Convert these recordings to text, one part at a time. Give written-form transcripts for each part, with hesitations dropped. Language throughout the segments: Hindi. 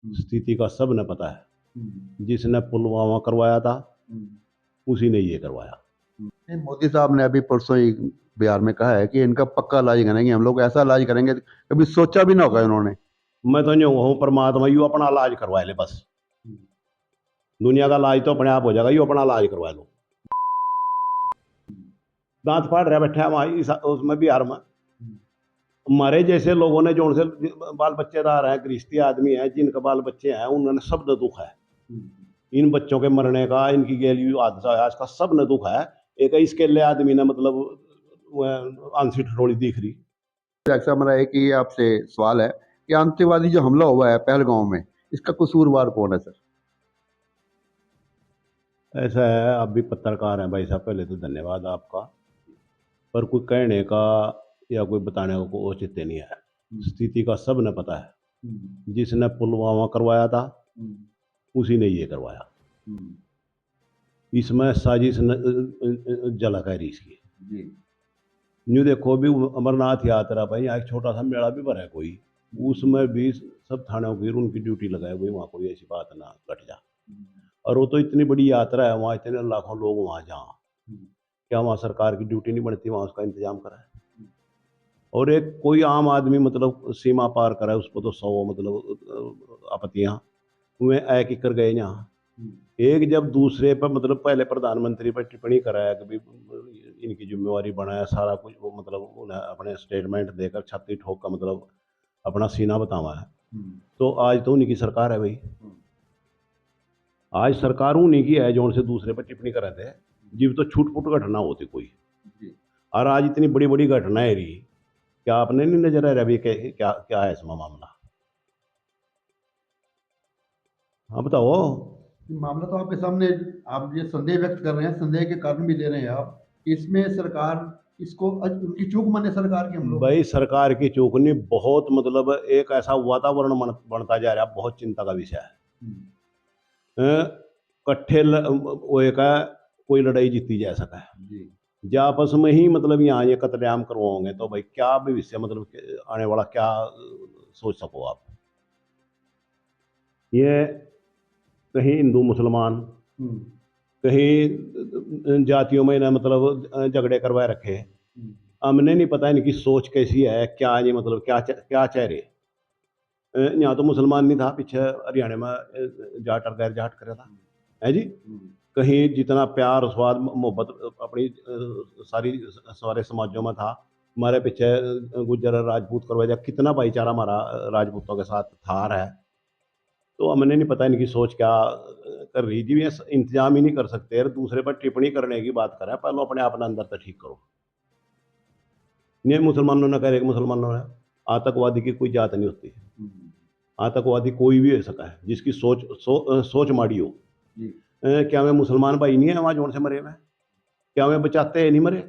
स्थिति का सब ने पता है। जिसने पुलवामा करवाया था उसी ने ये करवाया। नहीं, मोदी साहब ने अभी परसों ही बिहार में कहा है कि इनका पक्का इलाज करेंगे, हम लोग ऐसा इलाज करेंगे कभी सोचा भी ना होगा इन्होंने। मैं तो यूँ हूँ, परमात्मा यू अपना इलाज करवा ले बस। दुनिया का इलाज तो अपने आप हो जाएगा, यू अपना इलाज करवा लो। दांत फाड़ रहा बैठा है वहाँ उसमें बिहार में। हमारे जैसे लोगों ने जो उनसे बाल बच्चेदार हैं, गृहस्थी आदमी हैं, जिनके बाल बच्चे हैं, उन्होंने सब न दुख है। इन बच्चों के मरने का, इनकी गैली हादसा है, इसका सब न दुख है। एक इसके लिए आदमी ने मतलब आंसी ठिठोली दिख रही। ऐसा मेरा एक ही आपसे सवाल है कि आतंकवादी जो हमला हुआ है पहलगांव में, इसका कसूरवार कौन है सर? ऐसा है, आप भी पत्रकार हैं भाई साहब, पहले तो धन्यवाद आपका। पर कोई कहने का या कोई बताने का कोई औचित्य नहीं है। स्थिति का सब ने पता है। जिसने पुलवामा करवाया था उसी ने ये करवाया। इसमें साजिश झलक है इसकी। न्यू देखो भी अमरनाथ यात्रा भाई, यहाँ एक छोटा सा मेला भी भरा है कोई, उसमें भी सब थानों की उनकी ड्यूटी लगाए हुई, वहाँ कोई ऐसी बात ना घट जा। और वो तो इतनी बड़ी यात्रा है, वहाँ इतने लाखों लोग वहाँ जहाँ, क्या वहाँ सरकार की ड्यूटी नहीं बनती वहाँ उसका इंतजाम करा है? और एक कोई आम आदमी मतलब सीमा पार करा है, उसको तो 100 मतलब आपत्तियाँ वे एक ही कर गए यहाँ। एक जब दूसरे पर मतलब पहले प्रधानमंत्री पर टिप्पणी कराया कि भाई इनकी जिम्मेवारी बनाया सारा कुछ, वो मतलब उन्हें अपने स्टेटमेंट देकर छाती ठोक का मतलब अपना सीना बतावा है। तो आज तो उन्हीं की सरकार है भाई। आज सरकार उन्हीं की है जो उनसे दूसरे पर टिप्पणी कराते हैं। जीव तो छूट-फूट घटना होती कोई। और आज इतनी बड़ी बड़ी घटनाएं रही, क्या आपने नहीं नजर आ रहा अभी क्या क्या है इसमें मामला? हाँ बताओ। मामला तो आपके सामने, आप ये संदेह व्यक्त कर रहे हैं, संदेह के कारण भी दे रहे हैं आप, इसमें सरकार इसको उनकी चूक माने सरकार की हम लोग? भाई सरकार की चूक नहीं, बहुत मतलब एक ऐसा वातावरण बनता जा रहा है, बहुत चिंता का विषय है। कट्ठे वो एक है, कोई लड़ाई जीती जा सका है जो आपस में ही मतलब यहाँ ये कत्लेआम करवाओगे तो भाई क्या भविष्य मतलब आने वाला क्या सोच सको आप? ये कहीं हिंदू मुसलमान, कहीं जातियों में ना मतलब झगड़े करवाए रखे। हमने नहीं पता इनकी सोच कैसी है, क्या ये मतलब क्या चाह रहे। यहाँ तो मुसलमान नहीं था, पीछे हरियाणा में जाट और गैर जाट करा था है जी। कहीं जितना प्यार स्वाद मोहब्बत अपनी सारे समाजों में था, हमारे पीछे गुज्जर राजपूत करवा जा, कितना भाईचारा हमारा राजपूतों के साथ था रहा है। तो हमने नहीं पता इनकी सोच क्या कर रही जी। ये इंतजाम ही नहीं कर सकते, दूसरे पर टिप्पणी करने की बात करें, पहले अपने अपना अंदर तो ठीक करो। ये मुसलमानों ने कह रहे कि मुसलमानों ने, आतंकवादी की कोई जात नहीं होती। आतंकवादी कोई भी हो सका है जिसकी सोच माड़ी हो। क्या वे मुसलमान भाई नहीं है वहाँ जोड़ से मरे हुए? क्या वे बचाते हैं नहीं मरे?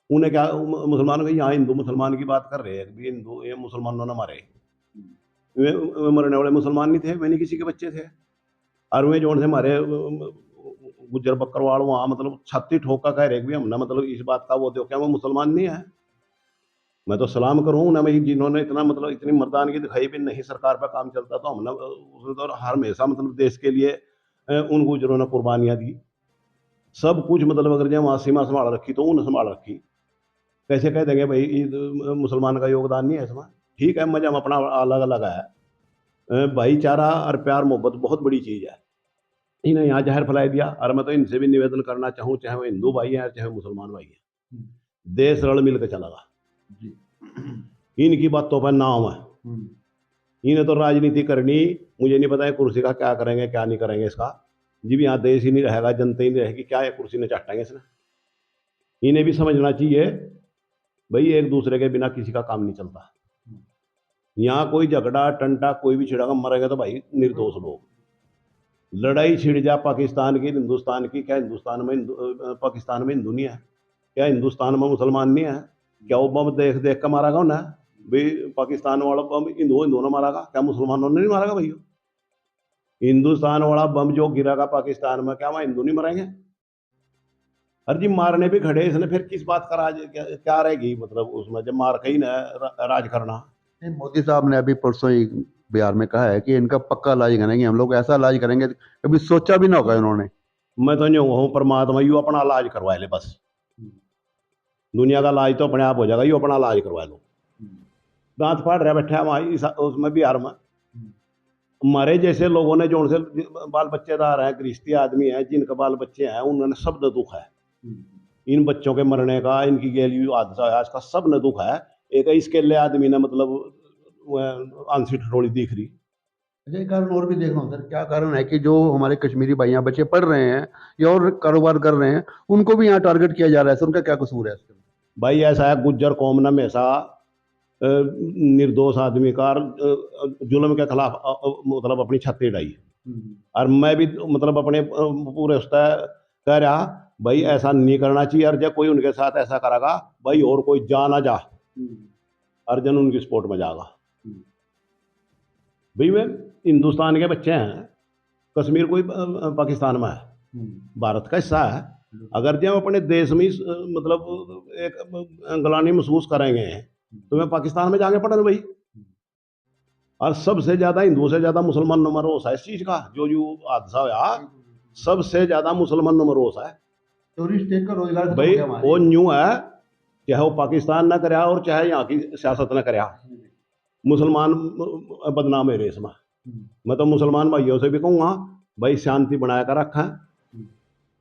उन्हें क्या मुसलमान को, यहाँ हिंदू मुसलमान की बात कर रहे हैं, हिंदू ये मुसलमानों ने मारे, वे मरने वाले मुसलमान नहीं थे, वे नहीं किसी के बच्चे थे। और वे जोड़ से मारे गुज्जर बकरवाल वहाँ मतलब छाती ठोक का कह रहे भी हमने मतलब इस बात का वो दो, क्या वो मुसलमान नहीं है? मैं तो सलाम करूँ ना भाई, जिन्होंने इतना मतलब इतनी मर्दानगी दिखाई भी नहीं सरकार पर काम चलता तो हमने उसने तो हर हमेशा मतलब देश के लिए उन गुजरों ने कुर्बानियाँ दी सब कुछ। मतलब अगर जब वहाँ सीमा संभाल रखी तो उन्हें संभाल रखी, कैसे कह देंगे भाई मुसलमान का योगदान नहीं है इसमें? ठीक है, मजा अपना अलग अलग है। भाईचारा और प्यार मोहब्बत बहुत बड़ी चीज़ है। इन्हें यहाँ जहर फैलाई दिया। और मैं तो इनसे भी निवेदन करना चाहूँ, चाहे वो हिंदू भाई हैं चाहे मुसलमान भाई हैं, देश रल मिल के चलेगा। इनकी बातों पर नाम है, इन्हें तो राजनीति करनी, मुझे नहीं पता है कुर्सी का क्या करेंगे क्या नहीं करेंगे इसका। जी भी यहाँ देश ही नहीं रहेगा, जनता ही नहीं रहेगी, क्या है कुर्सी ने चाटेंगे इसने। इन्हें भी समझना चाहिए भाई, एक दूसरे के बिना किसी का काम नहीं चलता। यहाँ कोई झगड़ा टंटा कोई भी छिड़ागा मरेगा तो भाई निर्दोष लोग। लड़ाई छिड़ जा पाकिस्तान की हिंदुस्तान की, क्या हिंदुस्तान में पाकिस्तान में हिंदू नहीं है? क्या हिंदुस्तान में मुसलमान नहीं है? क्या वो बम देख देख कर मारा गा उन्हें? भाई पाकिस्तान वाला बम हिंदू ने मारा गा, क्या मुसलमानों ने नहीं मारा गा भाई? हिंदुस्तान वाला बम जो गिरा का पाकिस्तान में, क्या वहाँ हिंदू नहीं मरेंगे? हर जी मारने भी खड़े, इसने फिर किस बात का राज क्या रहेगी मतलब उसमें, जब मार के ही ना राज करना। मोदी साहब ने अभी परसों ही बिहार में कहा है कि इनका पक्का इलाज करेंगे, हम लोग ऐसा इलाज करेंगे कभी सोचा भी ना होगा इन्होंने। मैं तो नहीं हूँ परमात्मा, यू अपना इलाज करवा ले बस। दुनिया का इलाज तो अपने आप हो जाएगा, यू अपना इलाज करवा लो। दांत फाड़ रहे बैठे हमारी उसमें बिहार में। हमारे जैसे लोगों ने जो उनसे बाल बच्चेदार हैं, गृहस्थी आदमी हैं, जिनके बाल बच्चे हैं, उन्होंने सब न दुख है। इन बच्चों के मरने का, इनकी गैली हादसा है, इसका सब न दुख है। एक इसके लिए आदमी ने मतलब आंसी ठिठोली दिख रही। अच्छा, एक कारण और भी देखना होता है, क्या कारण है कि जो हमारे कश्मीरी भाइयां बच्चे पढ़ रहे हैं या और कारोबार कर रहे हैं, उनको भी यहाँ टारगेट किया जा रहा है, सर उनका क्या कसूर है इसके अंदर? भाई ऐसा है, गुज्जर कौम ने हमेशा निर्दोष आदमी का जुल्म के खिलाफ मतलब अपनी छत्ती उठाई। और मैं भी मतलब अपने पूरे उसका कह रहा भाई ऐसा नहीं करना चाहिए, और जब कोई उनके साथ ऐसा करेगा भाई और कोई जा ना जा, अर्जन उनकी स्पोर्ट में जाएगा। भाई वे हिंदुस्तान के बच्चे हैं, कश्मीर कोई पाकिस्तान में है, भारत का हिस्सा है। अगर जब अपने देश में मतलब एक गलानी महसूस करेंगे तो मैं पाकिस्तान में जाके पढ़ने भाई। और सबसे ज्यादा हिंदुओं से ज्यादा मुसलमान नंबर रोस है इस चीज का, जो हादसा हुआ सबसे ज्यादा मुसलमान नंबर रोस है। टूरिस्ट स्टेट का रोजगार खत्म हो भाई गया हमारे। वो न्यू है, चाहे वो पाकिस्तान ना कराया और चाहे यहाँ की सियासत ना कराया, मुसलमान बदनाम है रेस में। मैं तो मुसलमान भाइयों से भी कहूँगा भाई शांति बनाया कर रखा,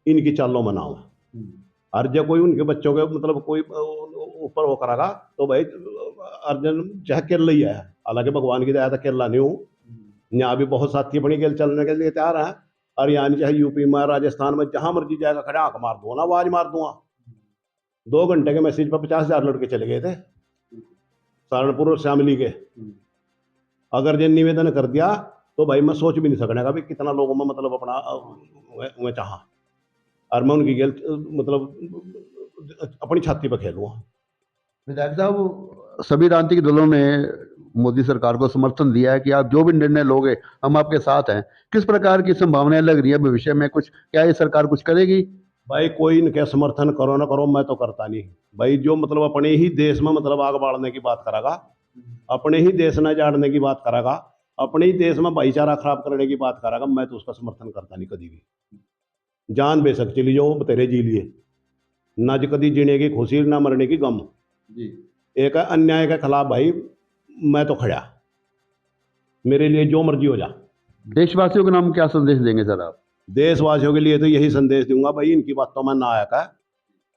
इनकी चालों मनाओ। और जब कोई उनके बच्चों के मतलब कोई ऊपर वो करेगा तो भाई अर्जन चाहे केरला ही है, हालांकि भगवान की दया तो केरला नहीं हूँ, यहाँ भी बहुत साथी अपनी गेल चलने के लिए तैयार हैं। और यानी चाहे यूपी में, राजस्थान में, जहां मर्जी जाएगा खड़े आंख मार दूंगा ना, आवाज मार दूंगा। 2 घंटे के मैसेज पर 50,000 लड़के चले गए थे सहारनपुर और शामली के। अगर जो निवेदन कर दिया तो भाई मैं सोच भी नहीं सकने का भी कितना लोगों में मतलब अपना मैं चाहा, और मैं उनकी गेल मतलब अपनी छाती पर खेलूंगा। विधायक साहब, सभी राजनीतिक दलों ने मोदी सरकार को समर्थन दिया है कि आप जो भी निर्णय लोगे हम आपके साथ हैं। किस प्रकार की संभावनाएं लग रही है भविष्य में, कुछ क्या ये सरकार कुछ करेगी? भाई कोई इनके समर्थन करो ना करो, मैं तो करता नहीं भाई। जो मतलब अपने ही देश में मतलब आग बाढ़ने की बात करेगा, अपने ही देश न जाड़ने की बात करेगा, अपने ही देश में भाईचारा खराब करने की बात करेगा, मैं तो उसका समर्थन करता नहीं कभी भी। जान बेशक चली जाओ तेरे जी लिए, ना जो कभी जीने की खुशी ना मरने की गम। जी। एक है अन्याय के खिलाफ भाई मैं तो खड़ा, मेरे लिए जो मर्जी हो जा। देशवासियों के नाम क्या संदेश देंगे सर आप? देशवासियों के लिए तो यही संदेश दूंगा भाई, इनकी बातों में ना आया,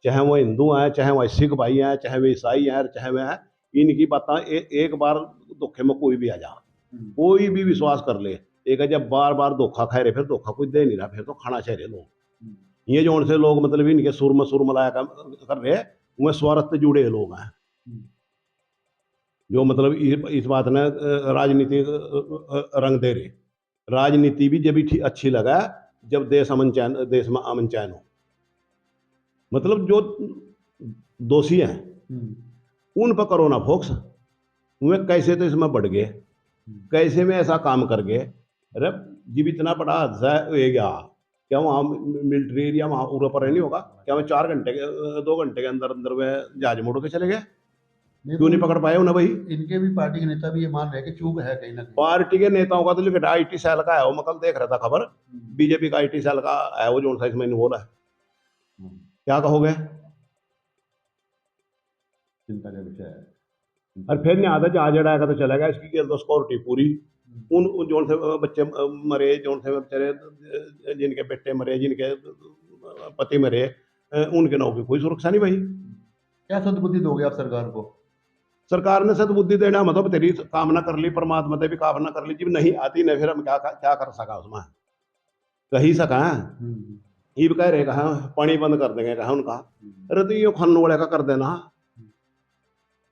चाहे वो हिंदू हैं, चाहे वो सिख भाई हैं, चाहे वे ईसाई हैं, चाहे वे हैं, इनकी बातें एक बार धोखे में कोई भी आ जा, कोई भी विश्वास कर ले। एक है जब बार बार धोखा खाए रहे, फिर धोखा कुछ दे नहीं रहा, फिर तो खाना चाहिए लोग। ये जो उनसे लोग मतलब इनके सुर मलाया कर रहे, उनमें स्वार्थ से जुड़े लोग हैं, जो मतलब इस बात ने राजनीति रंग दे रहे। राजनीति भी जब भी अच्छी लगा जब देश में अमन चैन हो। मतलब जो दोषी हैं उन पर करो ना फोकस, उन्हें कैसे तो इसमें बढ़ गए, कैसे में ऐसा काम कर गए। अरे जब इतना बड़ा हादसा हो गया, क्या वहाँ मिलिट्री एरिया वहाँ पूरा पर नहीं होगा क्या? वह 2 घंटे के अंदर अंदर वे जहाज मोड़ के चले गए, क्यों नहीं पकड़ पाए उन्हें भाई? इनके भी पार्टी के नेता भी ये मान रहे हैं कि चूक है कहीं ना कहीं। पार्टी के नेताओं का तो लिखा आईटी सेल का है, वो मैं कल देख रहा था खबर, बीजेपी का आईटी सेल का है वो, जो सा इसमें इन्वॉल्व है। क्या कहोगे? चिंता का विषय है। और फिर नहीं आता जहाज जड़ाएगा तो चला गया, इसकी तो सिक्योरिटी पूरी। उन जो से बच्चे मरे, जो से बेचारे जिनके बेटे मरे, जिनके पति मरे, उनके नाव की कोई सुरक्षा नहीं भाई। क्या सद्बुद्धि दोगे आप सरकार को? सरकार ने सद्बुद्धि देना मतलब तेरी कामना कर ली, परमात्मा ने भी कामना कर ली, जब नहीं आती नहीं फिर हम क्या कर सका उसमें, कही सका। ये भी कह रहे कहा पानी बंद कर देंगे, कहा उनका। अरे तो ये खानू वाले का कर देना,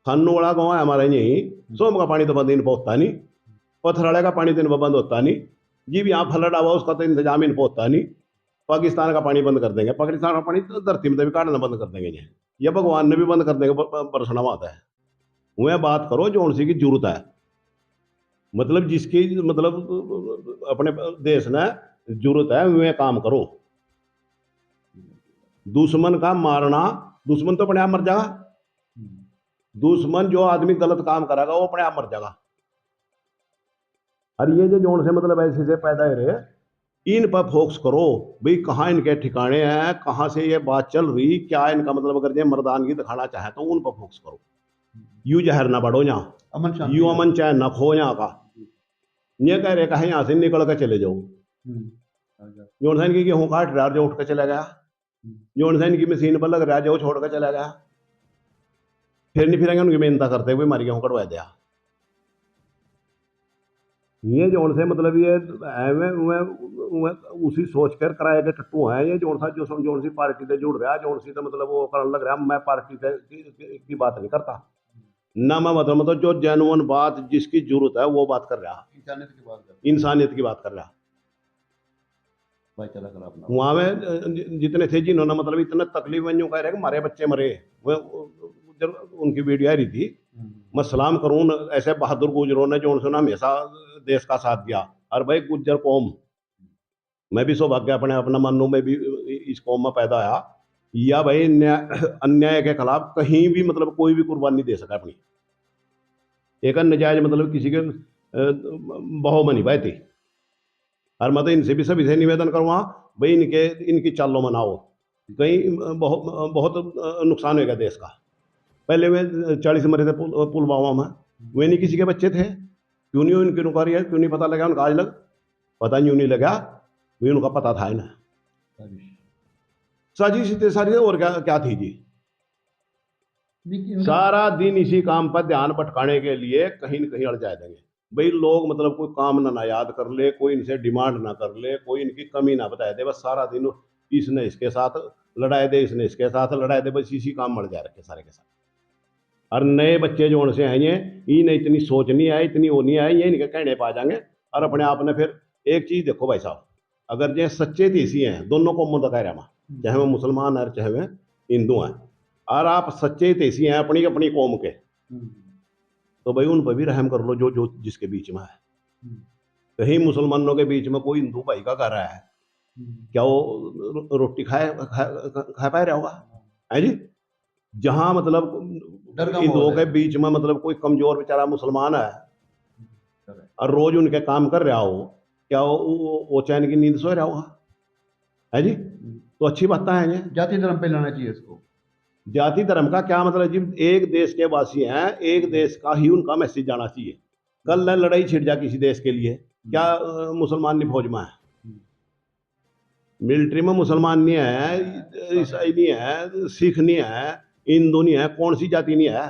खानू वाला गाँव है हमारे यहीं, सोम का पानी तो बंद इन पहुंचता नहीं, पथराड़े का पानी दिन बंद होता नहीं, जी भी यहाँ फ्लड आवा उसका तो इंतजाम इन पहुंचता नहीं। पाकिस्तान का पानी बंद कर देंगे, पाकिस्तान का पानी तो धरती में भी काटना बंद कर देंगे, ये भगवान ने भी बंद कर देंगे बरसना आता है। वह बात करो जो उनसी की जरूरत है, मतलब जिसकी मतलब अपने देश ने जरूरत है वह काम करो। दुश्मन का मारना, दुश्मन तो अपने आप मर जाएगा, दुश्मन जो आदमी गलत काम करेगा वो अपने आप मर जाएगा। और ये जो जोन से मतलब ऐसे से पैदा है रहे, इन पर फोकस करो भाई, कहाँ इनके ठिकाने हैं, कहाँ से ये बात चल रही, क्या इनका मतलब, अगर ये मर्दानगी दिखाना चाहे तो उन पर फोकस करो। यू जहर ना बढ़ो यहाँ, अमन शांति यू का। अमन चैन ना खो यहाँ का। ये कह रहे कहा यहाँ से निकल के चले जाओ। अच्छा। जोन सा इनकी गेहूं काट रहा जो उठ के चला गया, जोन सा इनकी मशीन पर लग रहा जो छोड़ के चला गया, फिर नहीं फिरेंगे उनकी मेहनत करते हुए मारी गेहूं कटवा दिया। ये जोन से मतलब ये उसी सोच कर कराए के टट्टू हैं ये, जोन सा जो जोन सी पार्टी से जुड़ रहा है, जोन सी तो मतलब वो करने लग रहा है। मैं पार्टी से की बात नहीं करता ना, मैं मतलब जो जेन्युइन बात जिसकी जरूरत है वो बात कर रहा, इंसानियत की बात कर, इंसानियत की बात कर रहा। भाईचारा खराब ना। वहां में जितने थे जिन्होंने मतलब इतना तकलीफ में यूं कह रहे कि हमारे बच्चे मरे, जब उनकी वीडियो आ रही थी, मैं सलाम करूं ऐसे बहादुर गुजरों ने जो उन्होंने हमेशा देश का साथ दिया। और भाई गुज्जर कौम, मैं भी सौभाग्य अपने अपना मानूं, मैं भी इस कौम में पैदा आया, या भाई अन्याय के खिलाफ कहीं भी मतलब कोई भी कुर्बानी दे सका अपनी। एक नजायज मतलब किसी के बहो में नहीं पाए थी। और मैं तो इनसे भी सभी से निवेदन करूँगा भाई, इनकी चालों मनाओ, कहीं बहुत बहुत नुकसान होगा देश का। पहले वे 40 मरे थे पुलवामा में, वे नहीं किसी के बच्चे थे, क्यों नहीं उनकी नौकरी है, क्यों नहीं पता लगा उनका आज लग, पता क्यों नहीं लगा, भी उनका पता था ना। साजिश इतनी सारी, और क्या क्या थी जी। सारा दिन इसी काम पर ध्यान भटकाने के लिए कहीं न कहीं अड़ जाए देंगे भाई लोग, मतलब कोई काम ना याद कर ले, कोई इनसे डिमांड ना कर ले, कोई इनकी कमी ना बताए दे, बस सारा दिन इसने इसके साथ लड़ाई दे, इसने इसके साथ लड़ाई दे, बस इसी काम मर जा रखे सारे के साथ। और नए बच्चे जो उनसे हैं ये, इन्हें इतनी सोच नहीं आई, इतनी वो नहीं आई, ये इनके कहने पा जाएंगे और अपने आप ने। फिर एक चीज देखो भाई साहब, अगर ये सच्चे देसी हैं, दोनों कौमों का कह रहा मैं, चाहे मैं मुसलमान है चाहे मैं हिंदू हैं, और आप सच्चे देसी हैं अपनी अपनी कौम के, तो भाई उन पर भी रहम कर लो जो जो जिसके बीच में है। कहीं मुसलमानों के बीच में कोई हिंदू भाई का घर है, क्या वो रोटी खा पाए रहा होगा, है जी। जहां मतलब हिंदुओं के बीच में मतलब कोई कमजोर बेचारा मुसलमान है और रोज उनके काम कर रहा हो, क्या वो चैन की नींद सो रहा होगा, है जी। तो अच्छी बात है ये, जाति धर्म पे लाना चाहिए इसको। जाति धर्म का क्या मतलब जी, एक देश के वासी हैं, एक देश का ही उनका मैसेज जाना चाहिए। कल न लड़ाई छिड़ जा किसी देश के लिए, क्या मुसलमान नहीं फौज में है, मिलिट्री में मुसलमान नहीं है, ईसाई नहीं है, सिख नहीं है, हिंदू नहीं है, कौन सी जाति नहीं है,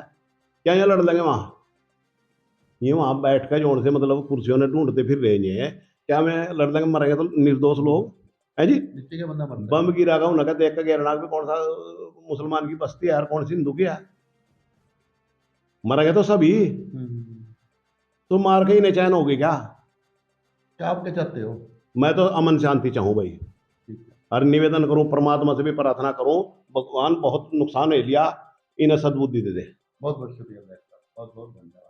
क्या यहाँ लड़ लेंगे वहां। ये वहां बैठ कर जोन से मतलब कुर्सियों ने ढूंढते फिर रहे हैं, क्या मैं लड़ लेंगे, मरेंगे तो निर्दोष लोग, है जी। बम गिरा का उन्हें देख कर गिरना भी कौन सा मुसलमान की बस्ती है और कौन सी हिंदू की है, मरेंगे तो सभी। तो मार के ही नहीं चैन होगी क्या आप क्या चाहते हो? मैं तो अमन शांति चाहूँ भाई, और निवेदन करूं परमात्मा से भी प्रार्थना करूं, भगवान बहुत नुकसान है लिया, इन्हें सद्बुद्धि दे दे। बहुत बहुत शुक्रिया, बहुत बहुत धन्यवाद।